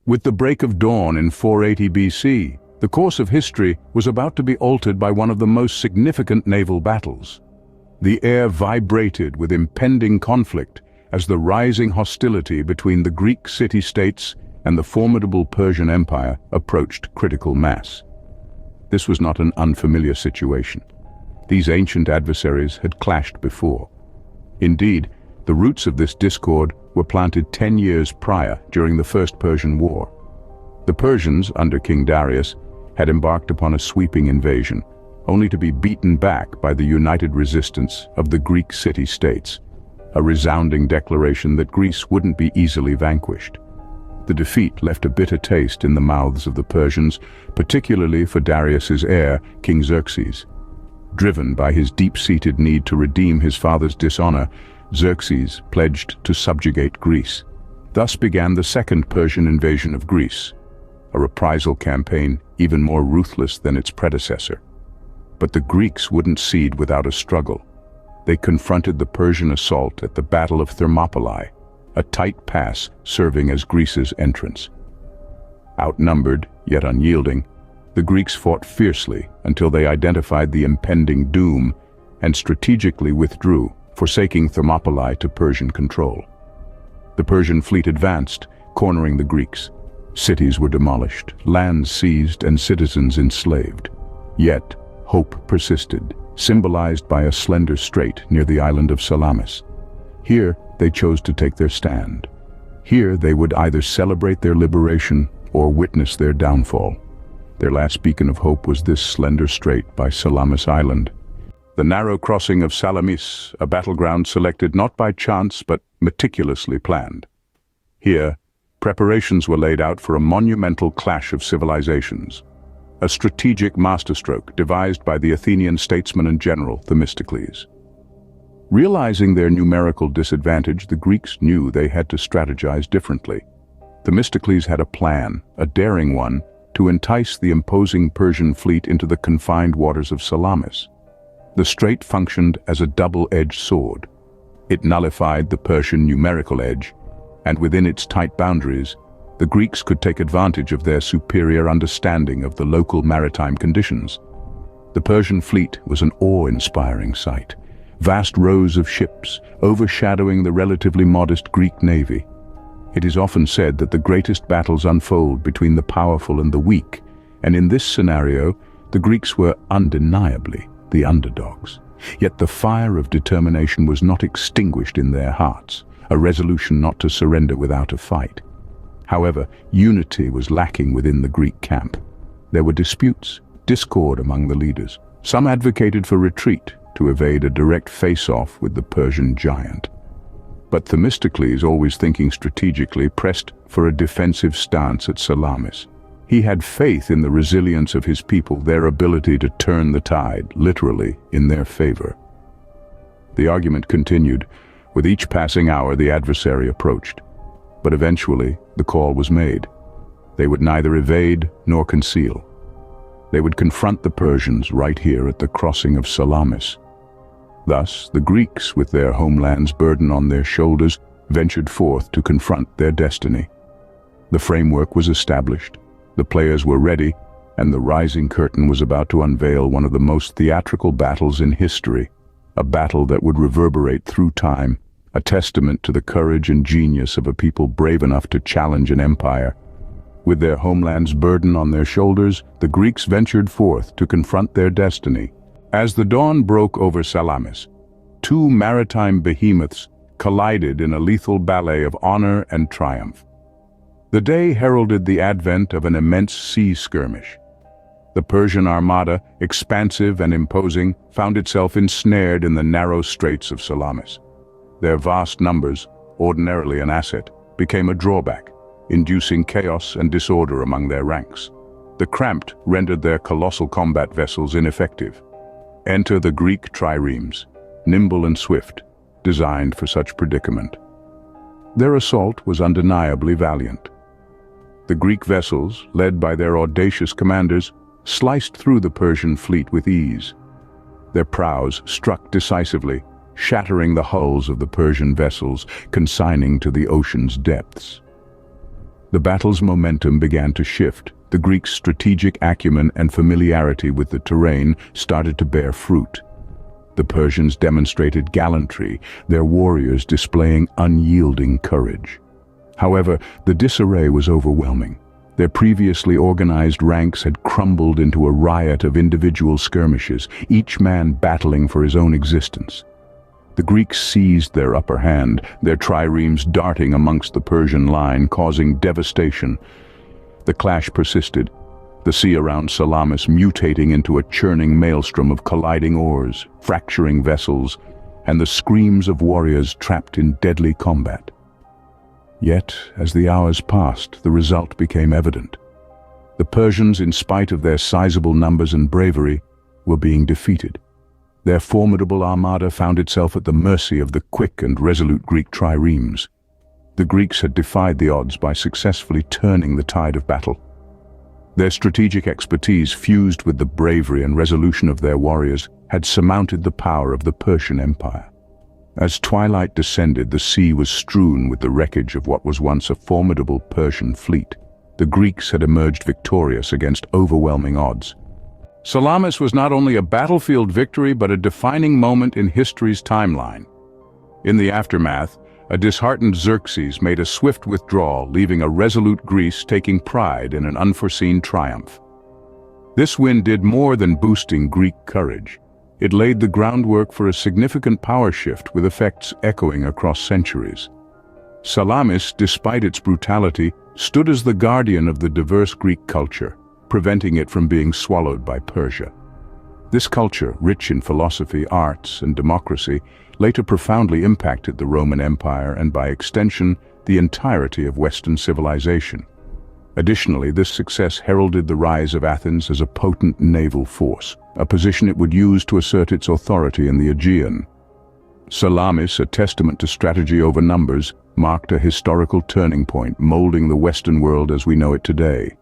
With the break of dawn in 480 BC, the course of history was about to be altered by one of the most significant naval battles. The air vibrated with impending conflict as the rising hostility between the Greek city-states and the formidable Persian Empire approached critical mass. This was not an unfamiliar situation. These ancient adversaries had clashed before. Indeed, the roots of this discord were planted 10 years prior during the First Persian War. The Persians, under King Darius, had embarked upon a sweeping invasion, only to be beaten back by the united resistance of the Greek city-states, a resounding declaration that Greece wouldn't be easily vanquished. The defeat left a bitter taste in the mouths of the Persians, particularly for Darius's heir, King Xerxes. Driven by his deep-seated need to redeem his father's dishonor, Xerxes pledged to subjugate Greece. Thus began the Second Persian invasion of Greece, a reprisal campaign even more ruthless than its predecessor. But the Greeks wouldn't cede without a struggle. They confronted the Persian assault at the Battle of Thermopylae, a tight pass serving as Greece's entrance. Outnumbered, yet unyielding, the Greeks fought fiercely until they identified the impending doom and strategically withdrew, forsaking Thermopylae to Persian control. The Persian fleet advanced, cornering the Greeks. Cities were demolished, lands seized, and citizens enslaved. Yet, hope persisted, symbolized by a slender strait near the island of Salamis. Here, they chose to take their stand. Here, they would either celebrate their liberation or witness their downfall. Their last beacon of hope was this slender strait by Salamis Island. The narrow crossing of Salamis, a battleground selected not by chance but meticulously planned. Here, preparations were laid out for a monumental clash of civilizations, a strategic masterstroke devised by the Athenian statesman and general Themistocles. Realizing their numerical disadvantage, the Greeks knew they had to strategize differently. Themistocles had a plan, a daring one, to entice the imposing Persian fleet into the confined waters of Salamis. The strait functioned as a double-edged sword. It nullified the Persian numerical edge, and within its tight boundaries, the Greeks could take advantage of their superior understanding of the local maritime conditions. The Persian fleet was an awe-inspiring sight. Vast rows of ships, overshadowing the relatively modest Greek navy. It is often said that the greatest battles unfold between the powerful and the weak, and in this scenario, the Greeks were undeniably the underdogs. Yet the fire of determination was not extinguished in their hearts, a resolution not to surrender without a fight. However, unity was lacking within the Greek camp. There were disputes, discord among the leaders. Some advocated for retreat to evade a direct face-off with the Persian giant. But Themistocles, always thinking strategically, pressed for a defensive stance at Salamis. He had faith in the resilience of his people, their ability to turn the tide, literally, in their favor. The argument continued. With each passing hour, the adversary approached. But eventually, the call was made. They would neither evade nor conceal. They would confront the Persians right here at the crossing of Salamis. Thus, the Greeks, with their homeland's burden on their shoulders, ventured forth to confront their destiny. The framework was established, the players were ready, and the rising curtain was about to unveil one of the most theatrical battles in history, a battle that would reverberate through time, a testament to the courage and genius of a people brave enough to challenge an empire. With their homeland's burden on their shoulders, the Greeks ventured forth to confront their destiny. As the dawn broke over Salamis, two maritime behemoths collided in a lethal ballet of honor and triumph. The day heralded the advent of an immense sea skirmish. The Persian armada, expansive and imposing, found itself ensnared in the narrow straits of Salamis. Their vast numbers, ordinarily an asset, became a drawback, inducing chaos and disorder among their ranks. The cramped rendered their colossal combat vessels ineffective. Enter the Greek triremes, nimble and swift, designed for such predicament. Their assault was undeniably valiant. The Greek vessels, led by their audacious commanders, sliced through the Persian fleet with ease. Their prows struck decisively, shattering the hulls of the Persian vessels, consigning to the ocean's depths. The battle's momentum began to shift. The Greeks' strategic acumen and familiarity with the terrain started to bear fruit. The Persians demonstrated gallantry, their warriors displaying unyielding courage. However, the disarray was overwhelming. Their previously organized ranks had crumbled into a riot of individual skirmishes, each man battling for his own existence. The Greeks seized their upper hand, their triremes darting amongst the Persian line, causing devastation. The clash persisted, the sea around Salamis mutating into a churning maelstrom of colliding oars, fracturing vessels, and the screams of warriors trapped in deadly combat. Yet, as the hours passed, the result became evident. The Persians, in spite of their sizable numbers and bravery, were being defeated. Their formidable armada found itself at the mercy of the quick and resolute Greek triremes. The Greeks had defied the odds by successfully turning the tide of battle. Their strategic expertise, fused with the bravery and resolution of their warriors, had surmounted the power of the Persian Empire. As twilight descended, the sea was strewn with the wreckage of what was once a formidable Persian fleet. The Greeks had emerged victorious against overwhelming odds. Salamis was not only a battlefield victory but a defining moment in history's timeline. In the aftermath, a disheartened Xerxes made a swift withdrawal, leaving a resolute Greece taking pride in an unforeseen triumph. This win did more than boosting Greek courage. It laid the groundwork for a significant power shift with effects echoing across centuries. Salamis, despite its brutality, stood as the guardian of the diverse Greek culture, preventing it from being swallowed by Persia. This culture, rich in philosophy, arts, and democracy, later profoundly impacted the Roman Empire and, by extension, the entirety of Western civilization. Additionally, this success heralded the rise of Athens as a potent naval force, a position it would use to assert its authority in the Aegean. Salamis, a testament to strategy over numbers, marked a historical turning point, molding the Western world as we know it today.